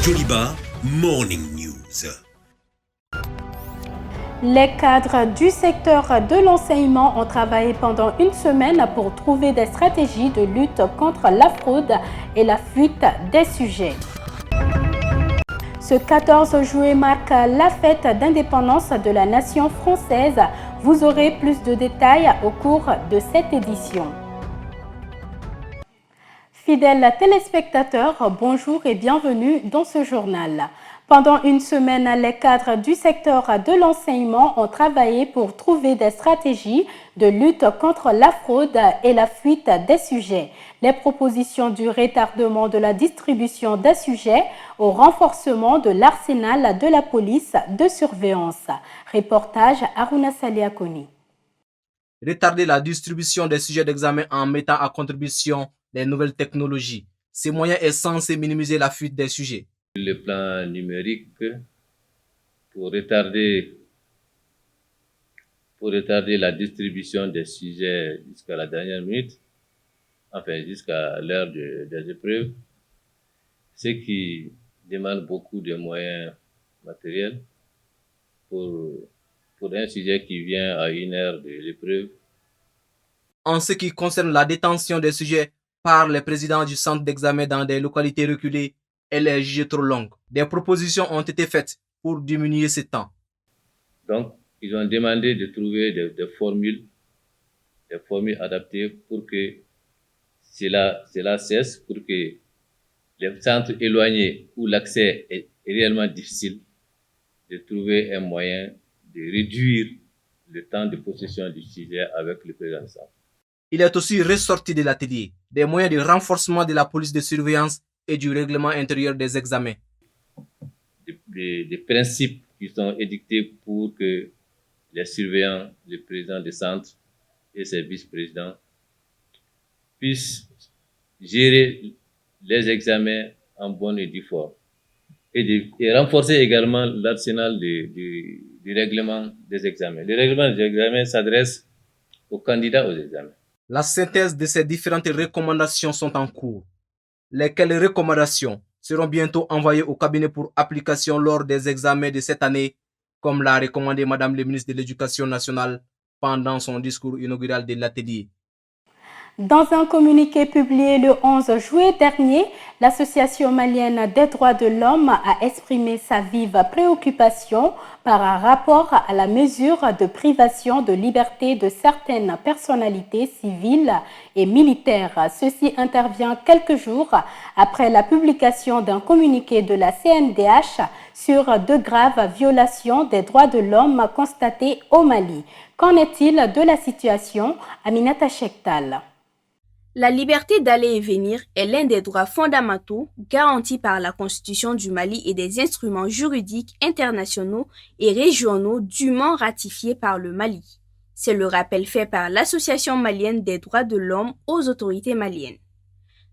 Joliba Morning News. Les cadres du secteur de l'enseignement ont travaillé pendant une semaine pour trouver des stratégies de lutte contre la fraude et la fuite des sujets. Ce 14 juillet marque la fête d'indépendance de la nation française. Vous aurez plus de détails au cours de cette édition. Fidèles téléspectateurs, bonjour et bienvenue dans ce journal. Pendant une semaine, les cadres du secteur de l'enseignement ont travaillé pour trouver des stratégies de lutte contre la fraude et la fuite des sujets. Les propositions du retardement de la distribution des sujets au renforcement de l'arsenal de la police de surveillance. Reportage Aruna Saliakoni. Retarder la distribution des sujets d'examen en mettant à contribution les nouvelles technologies. Ces moyens est censé minimiser la fuite des sujets. Le plan numérique pour retarder la distribution des sujets jusqu'à la dernière minute, enfin jusqu'à l'heure des épreuves, ce qui demande beaucoup de moyens matériels pour un sujet qui vient à une heure de l'épreuve. En ce qui concerne la détention des sujets par les présidents du centre d'examen dans des localités reculées, elle est jugée trop longue. Des propositions ont été faites pour diminuer ce temps. Donc, ils ont demandé de trouver des formules adaptées pour que cela cesse, pour que les centres éloignés où l'accès est réellement difficile, de trouver un moyen de réduire le temps de possession du sujet avec le président du centre. Il est aussi ressorti de l'atelier des moyens de renforcement de la police de surveillance et du règlement intérieur des examens. Des principes qui sont édictés pour que les surveillants, le président des centres et ses vice-présidents puissent gérer les examens en bonne et due forme. Et renforcer également l'arsenal du règlement des examens. Le règlement des examens s'adresse aux candidats aux examens. La synthèse de ces différentes recommandations sont en cours. Lesquelles recommandations seront bientôt envoyées au cabinet pour application lors des examens de cette année, comme l'a recommandé Madame le ministre de l'Éducation nationale pendant son discours inaugural de l'atelier. Dans un communiqué publié le 11 juillet dernier, l'Association malienne des droits de l'homme a exprimé sa vive préoccupation par rapport à la mesure de privation de liberté de certaines personnalités civiles et militaires. Ceci intervient quelques jours après la publication d'un communiqué de la CNDH sur de graves violations des droits de l'homme constatées au Mali. Qu'en est-il de la situation? Aminata Chektal. La liberté d'aller et venir est l'un des droits fondamentaux garantis par la Constitution du Mali et des instruments juridiques internationaux et régionaux dûment ratifiés par le Mali. C'est le rappel fait par l'Association malienne des droits de l'homme aux autorités maliennes.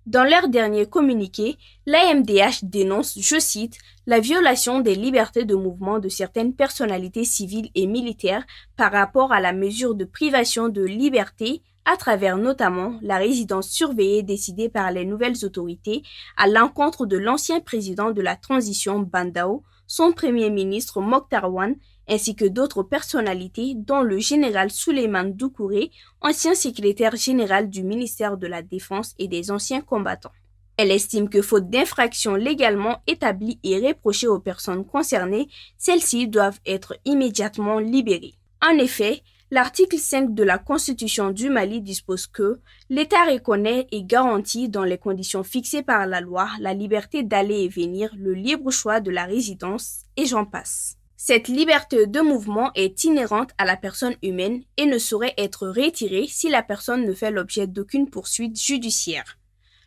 Dans leur dernier communiqué, l'AMDH dénonce, je cite, la violation des libertés de mouvement de certaines personnalités civiles et militaires par rapport à la mesure de privation de liberté à travers notamment la résidence surveillée décidée par les nouvelles autorités à l'encontre de l'ancien président de la transition Bandao, son premier ministre Mokhtar Wane, ainsi que d'autres personnalités dont le général Souleymane Doucouré, ancien secrétaire général du ministère de la Défense et des anciens combattants. Elle estime que faute d'infractions légalement établies et reprochées aux personnes concernées, celles-ci doivent être immédiatement libérées. En effet, l'article 5 de la Constitution du Mali dispose que l'État reconnaît et garantit dans les conditions fixées par la loi la liberté d'aller et venir, le libre choix de la résidence, et j'en passe. Cette liberté de mouvement est inhérente à la personne humaine et ne saurait être retirée si la personne ne fait l'objet d'aucune poursuite judiciaire.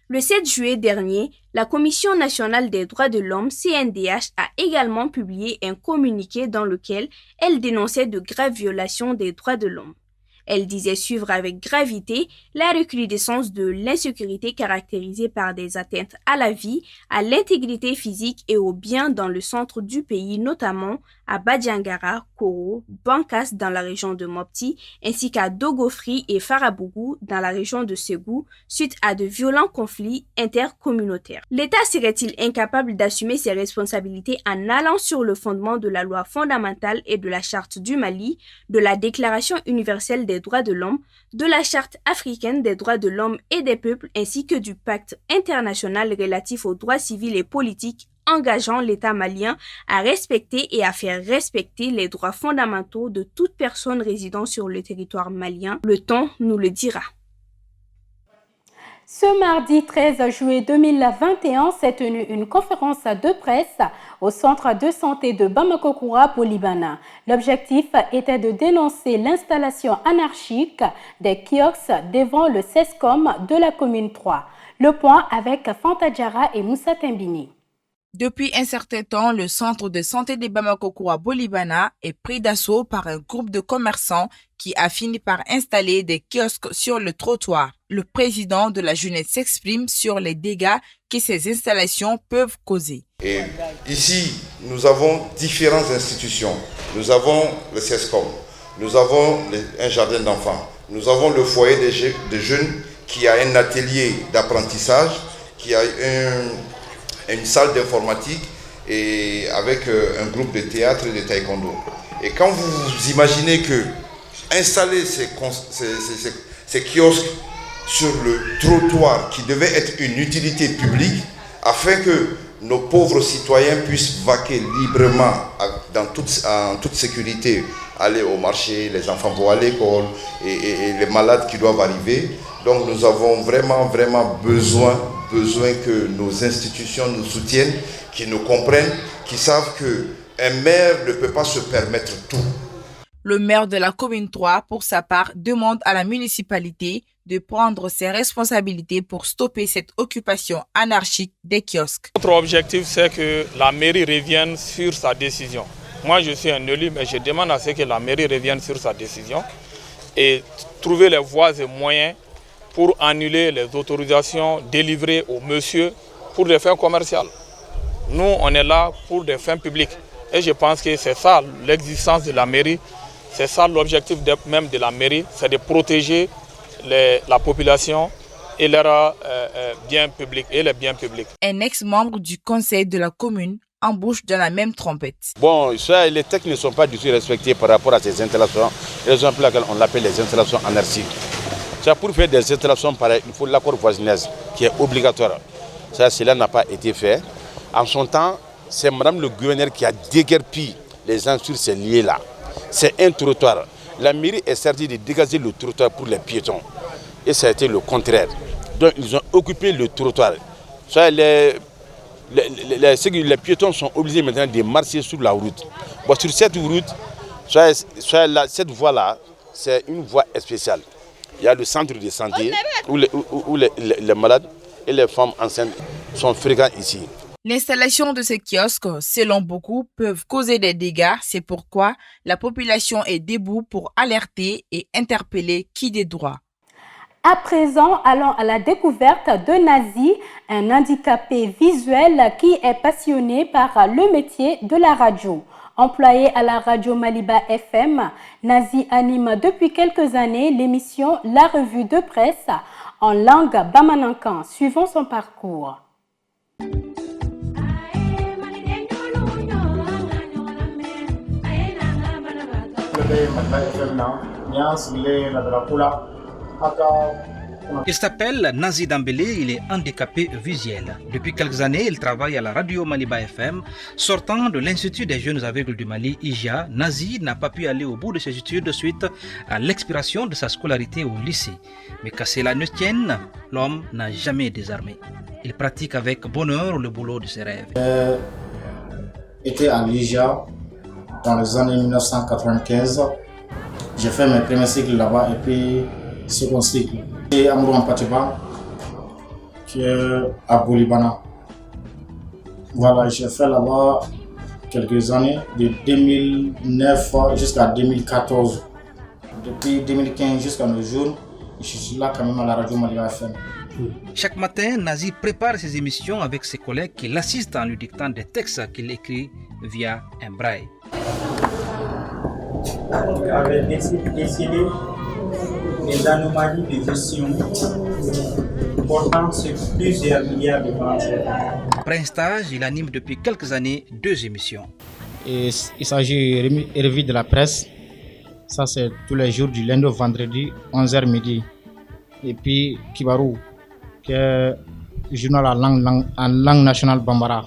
Le 7 juillet dernier, la Commission nationale des droits de l'homme, CNDH, a également publié un communiqué dans lequel elle dénonçait de graves violations des droits de l'homme. Elle disait suivre avec gravité la recrudescence de l'insécurité caractérisée par des atteintes à la vie, à l'intégrité physique et aux biens dans le centre du pays, notamment à Badiangara, Koro, Bankas dans la région de Mopti, ainsi qu'à Dogofri et Farabougou dans la région de Ségou, suite à de violents conflits intercommunautaires. L'État serait-il incapable d'assumer ses responsabilités en allant sur le fondement de la loi fondamentale et de la Charte du Mali, de la Déclaration universelle des droits de l'homme, de la Charte africaine des droits de l'homme et des peuples, ainsi que du pacte international relatif aux droits civils et politiques engageant l'État malien à respecter et à faire respecter les droits fondamentaux de toute personne résidant sur le territoire malien? Le temps nous le dira. Ce mardi 13 juillet 2021 s'est tenue une conférence de presse au centre de santé de Bamako-Koura pour Libana. L'objectif était de dénoncer l'installation anarchique des kiosques devant le CESCOM de la commune 3. Le point avec Fanta Diarra et Moussa Tembini. Depuis un certain temps, le centre de santé de Bamako-Koura Bolibana est pris d'assaut par un groupe de commerçants qui a fini par installer des kiosques sur le trottoir. Le président de la jeunesse s'exprime sur les dégâts que ces installations peuvent causer. Et ici, nous avons différentes institutions. Nous avons le CESCOM, nous avons un jardin d'enfants, nous avons le foyer des jeunes qui a un atelier d'apprentissage, qui a une salle d'informatique et avec un groupe de théâtre et de taekwondo. Et quand vous imaginez que installer ces kiosques sur le trottoir qui devait être une utilité publique afin que nos pauvres citoyens puissent vaquer librement en toute sécurité, aller au marché, les enfants vont à l'école et les malades qui doivent arriver. Donc nous avons vraiment besoin que nos institutions nous soutiennent, qu'ils nous comprennent, qu'ils savent qu'un maire ne peut pas se permettre tout. Le maire de la commune 3, pour sa part, demande à la municipalité de prendre ses responsabilités pour stopper cette occupation anarchique des kiosques. Notre objectif, c'est que la mairie revienne sur sa décision. Moi, je suis un élu, mais je demande à ce que la mairie revienne sur sa décision et trouver les voies et moyens pour annuler les autorisations délivrées aux messieurs pour des fins commerciales. Nous, on est là pour des fins publiques. Et je pense que c'est ça l'existence de la mairie, c'est ça l'objectif même de la mairie, c'est de protéger la population et leurs biens publics et les biens publics. Un ex-membre du conseil de la commune embouche dans la même trompette. Bon, ça, les textes ne sont pas du tout respectés par rapport à ces installations, raison pour laquelle on l'appelle les installations anarchiques. Pour faire des installations pareilles, il faut l'accord voisinage qui est obligatoire. Cela n'a pas été fait. En son temps, c'est Madame le gouverneur qui a déguerpi les gens sur ces lieux-là. C'est un trottoir. La mairie est sortie de dégager le trottoir pour les piétons. Et ça a été le contraire. Donc ils ont occupé le trottoir. Les piétons sont obligés maintenant de marcher sur la route. Bon, sur cette route, cette voie-là, c'est une voie spéciale. Il y a le centre de santé où les malades et les femmes enceintes sont fréquents ici. L'installation de ces kiosques, selon beaucoup, peuvent causer des dégâts. C'est pourquoi la population est debout pour alerter et interpeller qui des droits. À présent, allons à la découverte de Nazi, un handicapé visuel qui est passionné par le métier de la radio. Employé à la radio Maliba FM, Nazi anime depuis quelques années l'émission La Revue de Presse en langue bamanankan. Suivons son parcours. Il s'appelle Nazi Dambélé, il est handicapé visuel. Depuis quelques années, il travaille à la radio Maliba FM. Sortant de l'Institut des jeunes aveugles du Mali, IJA, Nazi n'a pas pu aller au bout de ses études suite à l'expiration de sa scolarité au lycée. Mais qu'à cela ne tienne, l'homme n'a jamais désarmé. Il pratique avec bonheur le boulot de ses rêves. J'étais à l'IJA dans les années 1995. J'ai fait mes premiers cycles là-bas et puis second cycle. Et Amourou Patiba, qui est à Bolibana. Voilà, j'ai fait là-bas quelques années, de 2009 jusqu'à 2014. depuis 2015 jusqu'à nos jours, je suis là quand même à la radio Maliba FM. Chaque matin, Nazi prépare ses émissions avec ses collègues qui l'assistent en lui dictant des textes qu'il écrit via un braille. Avait décidé les anomalies de gestion portant sur plusieurs milliards de francs. Après un stage, il anime depuis quelques années 2 émissions. Et il s'agit de revue de la presse. Ça, c'est tous les jours du lundi au vendredi, 11h midi. Et puis Kibarou, qui est le journal en langue nationale Bambara.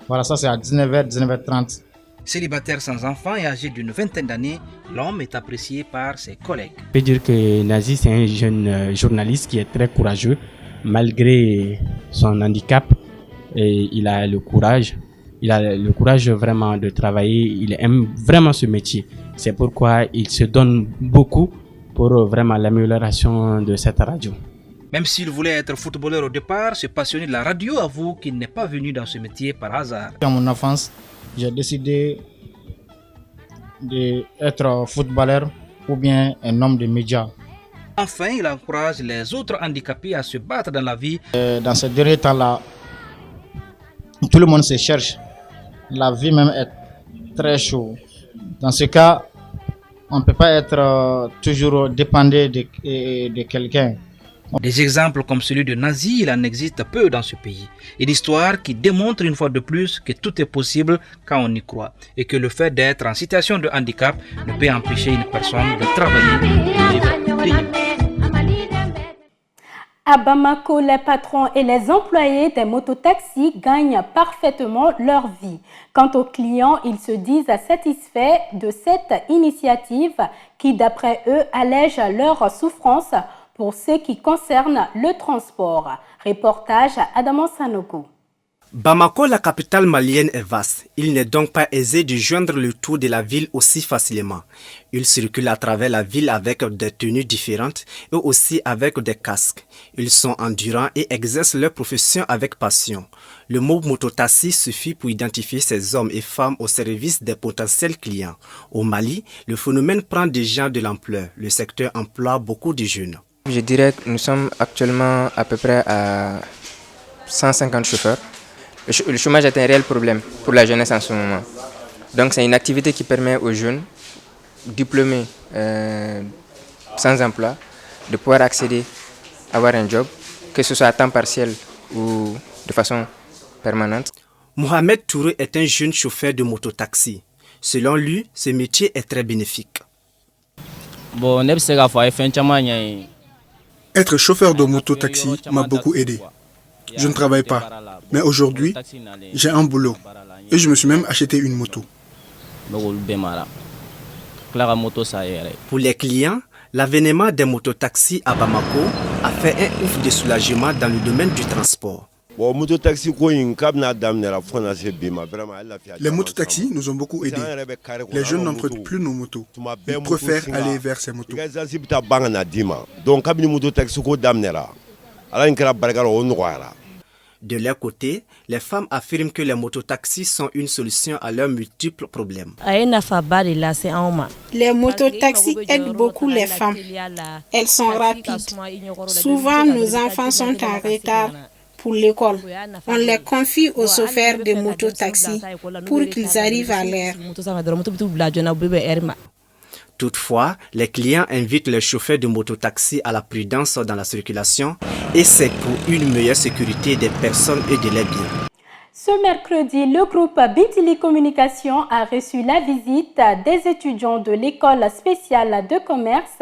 Voilà, ça c'est à 19h, 19h30. Célibataire sans enfant et âgé d'une vingtaine d'années, l'homme est apprécié par ses collègues. Je peux dire que Nazi, c'est un jeune journaliste qui est très courageux. Malgré son handicap, et il a le courage. Il a le courage vraiment de travailler. Il aime vraiment ce métier. C'est pourquoi il se donne beaucoup pour vraiment l'amélioration de cette radio. Même s'il voulait être footballeur au départ, ce passionné de la radio avoue qu'il n'est pas venu dans ce métier par hasard. Dans mon enfance, j'ai décidé d'être footballeur ou bien un homme de médias. Enfin, il encourage les autres handicapés à se battre dans la vie. Dans ces derniers temps-là, tout le monde se cherche. La vie même est très chaude. Dans ce cas, on ne peut pas être toujours dépendant de quelqu'un. Des exemples comme celui de Nazi, il en existe peu dans ce pays. Et l'histoire qui démontre une fois de plus que tout est possible quand on y croit. Et que le fait d'être en situation de handicap ne peut empêcher une personne de travailler et de vivre dignement. À Bamako, les patrons et les employés des mototaxis gagnent parfaitement leur vie. Quant aux clients, ils se disent satisfaits de cette initiative qui, d'après eux, allège leur souffrance pour ce qui concerne le transport. Reportage Adamo Sanogo. Bamako, la capitale malienne, est vaste. Il n'est donc pas aisé de joindre le tour de la ville aussi facilement. Ils circulent à travers la ville avec des tenues différentes et aussi avec des casques. Ils sont endurants et exercent leur profession avec passion. Le mot mototaxi suffit pour identifier ces hommes et femmes au service des potentiels clients. Au Mali, le phénomène prend déjà de l'ampleur. Le secteur emploie beaucoup de jeunes. Je dirais que nous sommes actuellement à peu près à 150 chauffeurs. Le chômage est un réel problème pour la jeunesse en ce moment. Donc c'est une activité qui permet aux jeunes diplômés sans emploi de pouvoir accéder à avoir un job, que ce soit à temps partiel ou de façon permanente. Mohamed Touré est un jeune chauffeur de mototaxi. Selon lui, ce métier est très bénéfique. Être chauffeur de mototaxi m'a beaucoup aidé. Je ne travaille pas, mais aujourd'hui, j'ai un boulot et je me suis même acheté une moto. Pour les clients, l'avènement des mototaxis à Bamako a fait un ouf de soulagement dans le domaine du transport. Les mototaxis nous ont beaucoup aidés. Les jeunes n'empruntent plus nos motos. Ils préfèrent aller vers ces motos. De leur côté, les femmes affirment que les mototaxis sont une solution à leurs multiples problèmes. Les mototaxis aident beaucoup les femmes. Elles sont rapides. Souvent, nos enfants sont en retard pour l'école. On les confie aux chauffeurs de mototaxis pour qu'ils arrivent à l'heure. Toutefois, les clients invitent les chauffeurs de mototaxi à la prudence dans la circulation et c'est pour une meilleure sécurité des personnes et de leurs biens. Ce mercredi, le groupe Bintili Communication a reçu la visite des étudiants de l'école spéciale de commerce,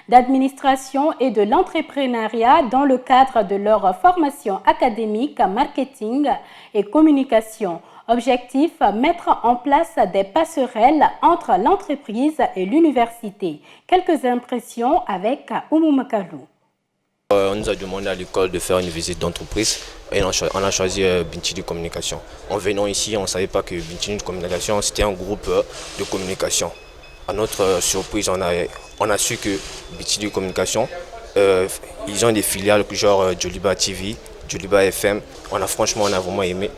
d'administration et de l'entrepreneuriat dans le cadre de leur formation académique, marketing et communication. Objectif, mettre en place des passerelles entre l'entreprise et l'université. Quelques impressions avec Oumou Makalou. On nous a demandé à l'école de faire une visite d'entreprise et on a choisi Bintili Communication. En venant ici, on ne savait pas que Bintili Communication, c'était un groupe de communication. À notre surprise, on a su que Bintili Communication, ils ont des filiales genre Joliba TV, Joliba FM. On a vraiment aimé.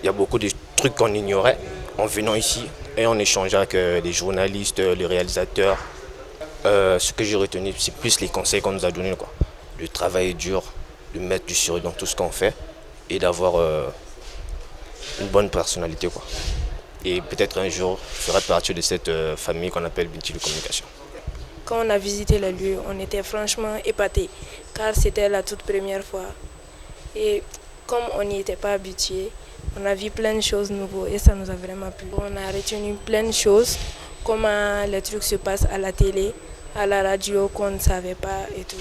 Il y a beaucoup de trucs qu'on ignorait en venant ici et on échangeait avec les journalistes, les réalisateurs. Ce que j'ai retenu, c'est plus les conseils qu'on nous a donnés, quoi. De travailler dur, de mettre du sérieux dans tout ce qu'on fait et d'avoir une bonne personnalité, quoi. Et peut-être un jour, je ferai partie de cette famille qu'on appelle Bintili Communication. Quand on a visité le lieu, on était franchement épatés, car c'était la toute première fois. Et comme on n'y était pas habitué, on a vu plein de choses nouvelles et ça nous a vraiment plu. On a retenu plein de choses, comment les trucs se passent à la télé, à la radio qu'on ne savait pas et tout.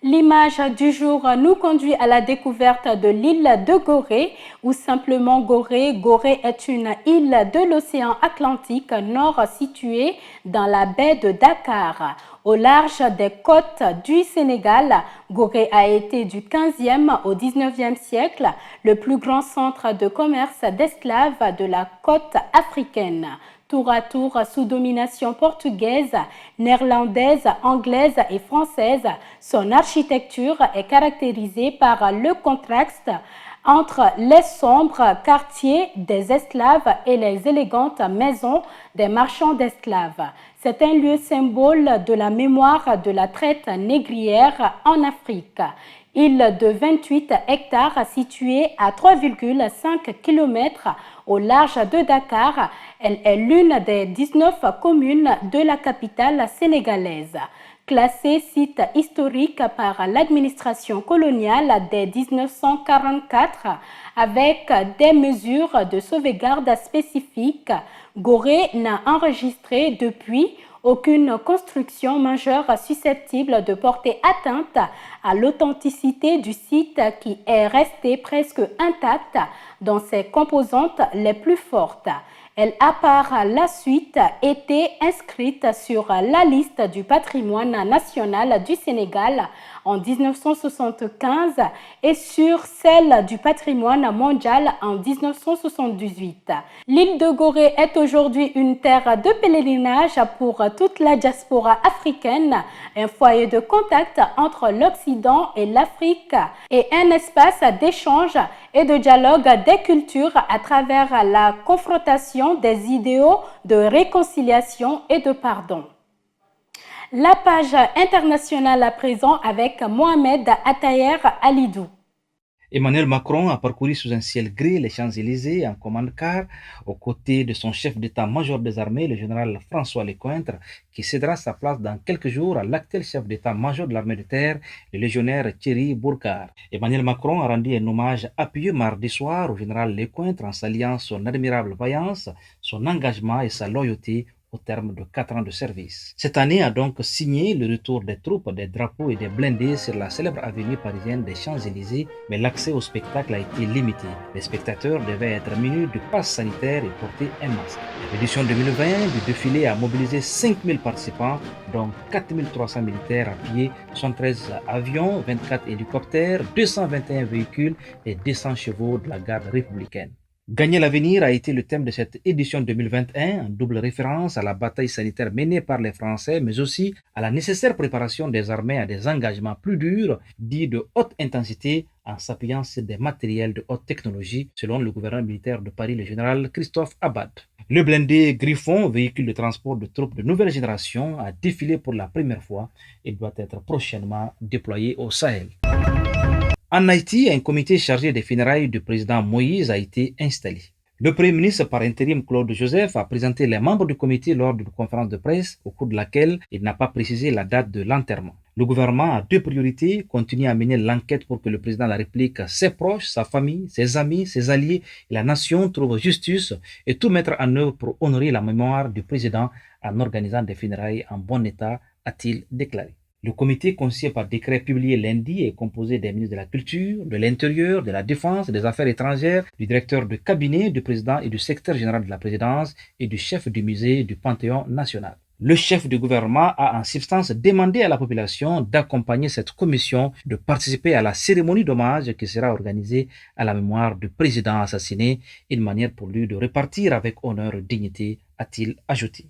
L'image du jour nous conduit à la découverte de l'île de Gorée, ou simplement Gorée. Gorée est une île de l'océan Atlantique Nord située dans la baie de Dakar. Au large des côtes du Sénégal, Gorée a été du 15e au 19e siècle le plus grand centre de commerce d'esclaves de la côte africaine. Tour à tour sous domination portugaise, néerlandaise, anglaise et française, son architecture est caractérisée par le contraste entre les sombres quartiers des esclaves et les élégantes maisons des marchands d'esclaves. C'est un lieu symbole de la mémoire de la traite négrière en Afrique. Île de 28 hectares située à 3,5 km au large de Dakar, elle est l'une des 19 communes de la capitale sénégalaise. Classée site historique par l'administration coloniale dès 1944 avec des mesures de sauvegarde spécifiques, Gorée n'a enregistré depuis aucune construction majeure susceptible de porter atteinte à l'authenticité du site qui est resté presque intact dans ses composantes les plus fortes. Elle a par la suite été inscrite sur la liste du patrimoine national du Sénégal en 1975 et sur celle du patrimoine mondial en 1978. L'île de Gorée est aujourd'hui une terre de pèlerinage pour toute la diaspora africaine, un foyer de contact entre l'Occident et l'Afrique et un espace d'échange et de dialogue des cultures à travers la confrontation des idéaux de réconciliation et de pardon. La page internationale à présent avec Mohamed Attayer Alidou. Emmanuel Macron a parcouru sous un ciel gris les Champs-Élysées en commande-car aux côtés de son chef d'état-major des armées, le général François Lecointre, qui cédera sa place dans quelques jours à l'actuel chef d'état-major de l'armée de terre, le légionnaire Thierry Bourcard. Emmanuel Macron a rendu un hommage appuyé mardi soir au général Lecointre en saluant son admirable vaillance, son engagement et sa loyauté au terme de 4 ans de service. Cette année a donc signé le retour des troupes, des drapeaux et des blindés sur la célèbre avenue parisienne des Champs-Élysées, mais l'accès au spectacle a été limité. Les spectateurs devaient être munis du pass sanitaire et porter un masque. L'édition 2020 du défilé a mobilisé 5000 participants, dont 4300 militaires à pied, 113 avions, 24 hélicoptères, 221 véhicules et 200 chevaux de la garde républicaine. Gagner l'avenir a été le thème de cette édition 2021, en double référence à la bataille sanitaire menée par les Français, mais aussi à la nécessaire préparation des armées à des engagements plus durs, dits de haute intensité, en s'appuyant sur des matériels de haute technologie, selon le gouverneur militaire de Paris, le général Christophe Abad. Le blindé Griffon, véhicule de transport de troupes de nouvelle génération, a défilé pour la première fois et doit être prochainement déployé au Sahel. En Haïti, un comité chargé des funérailles du président Moïse a été installé. Le Premier ministre par intérim Claude Joseph a présenté les membres du comité lors d'une conférence de presse au cours de laquelle il n'a pas précisé la date de l'enterrement. Le gouvernement a 2 priorités, continuer à mener l'enquête pour que le président de la République, ses proches, sa famille, ses amis, ses alliés et la nation trouvent justice et tout mettre en œuvre pour honorer la mémoire du président en organisant des funérailles en bon état, a-t-il déclaré. Le comité, constitué par décret publié lundi, est composé des ministres de la Culture, de l'Intérieur, de la Défense, des Affaires étrangères, du directeur de cabinet du président et du secrétaire général de la présidence et du chef du musée du Panthéon national. Le chef du gouvernement a en substance demandé à la population d'accompagner cette commission, de participer à la cérémonie d'hommage qui sera organisée à la mémoire du président assassiné, une manière pour lui de repartir avec honneur et dignité, a-t-il ajouté.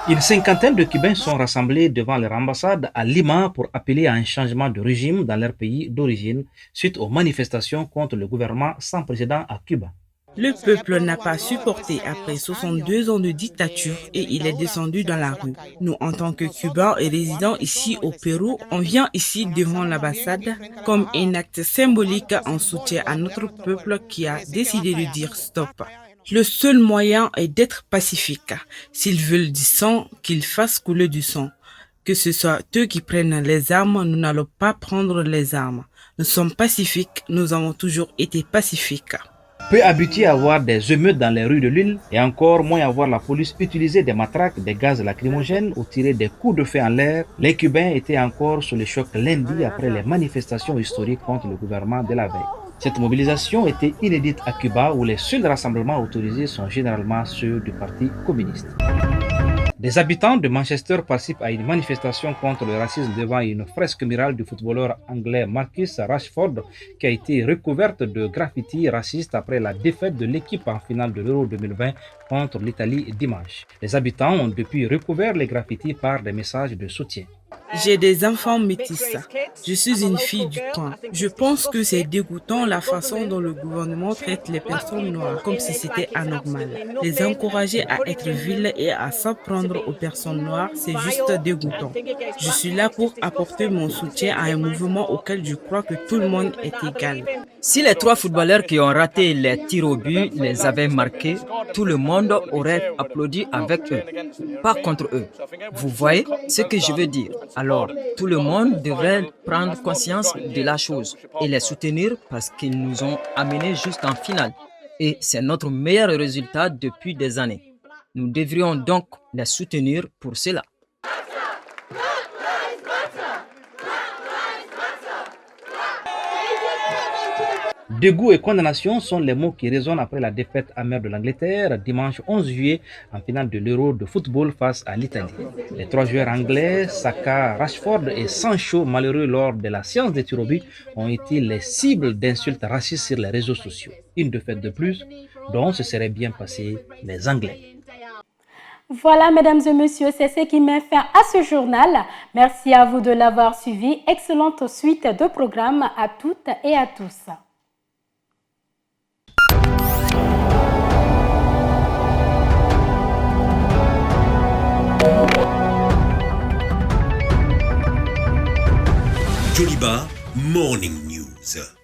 Une cinquantaine de Cubains sont rassemblés devant leur ambassade à Lima pour appeler à un changement de régime dans leur pays d'origine suite aux manifestations contre le gouvernement sans précédent à Cuba. Le peuple n'a pas supporté après 62 ans de dictature et il est descendu dans la rue. Nous, en tant que Cubains et résidents ici au Pérou, on vient ici devant l'ambassade comme un acte symbolique en soutien à notre peuple qui a décidé de dire stop. Le seul moyen est d'être pacifique. S'ils veulent du sang, qu'ils fassent couler du sang. Que ce soit eux qui prennent les armes, nous n'allons pas prendre les armes. Nous sommes pacifiques, nous avons toujours été pacifiques. Peu habitués à voir des émeutes dans les rues de l'île et encore moins à voir la police utiliser des matraques, des gaz lacrymogènes ou tirer des coups de feu en l'air, les Cubains étaient encore sous le choc lundi après les manifestations historiques contre le gouvernement de la veille. Cette mobilisation était inédite à Cuba où les seuls rassemblements autorisés sont généralement ceux du Parti communiste. Des habitants de Manchester participent à une manifestation contre le racisme devant une fresque murale du footballeur anglais Marcus Rashford qui a été recouverte de graffitis racistes après la défaite de l'équipe en finale de l'Euro 2020 contre l'Italie dimanche. Les habitants ont depuis recouvert les graffitis par des messages de soutien. J'ai des enfants métis. Je suis une fille du coin. Je pense que c'est dégoûtant la façon dont le gouvernement traite les personnes noires comme si c'était anormal. Les encourager à être viles et à s'en prendre aux personnes noires, c'est juste dégoûtant. Je suis là pour apporter mon soutien à un mouvement auquel je crois que tout le monde est égal. Si les 3 footballeurs qui ont raté les tirs au but les avaient marqués, tout le monde aurait applaudi avec eux, pas contre eux. Vous voyez ce que je veux dire? Alors, tout le monde devrait prendre conscience de la chose et les soutenir parce qu'ils nous ont amenés jusqu'en finale. Et c'est notre meilleur résultat depuis des années. Nous devrions donc les soutenir pour cela. Dégoût et condamnation sont les mots qui résonnent après la défaite amère de l'Angleterre dimanche 11 juillet en finale de l'Euro de football face à l'Italie. Les 3 joueurs anglais, Saka, Rashford et Sancho, malheureux lors de la séance des tirs au but, ont été les cibles d'insultes racistes sur les réseaux sociaux. Une défaite de plus dont se seraient bien passés les Anglais. Voilà, mesdames et messieurs, c'est ce qui met fin à ce journal. Merci à vous de l'avoir suivi. Excellente suite de programmes à toutes et à tous. Joliba Morning News.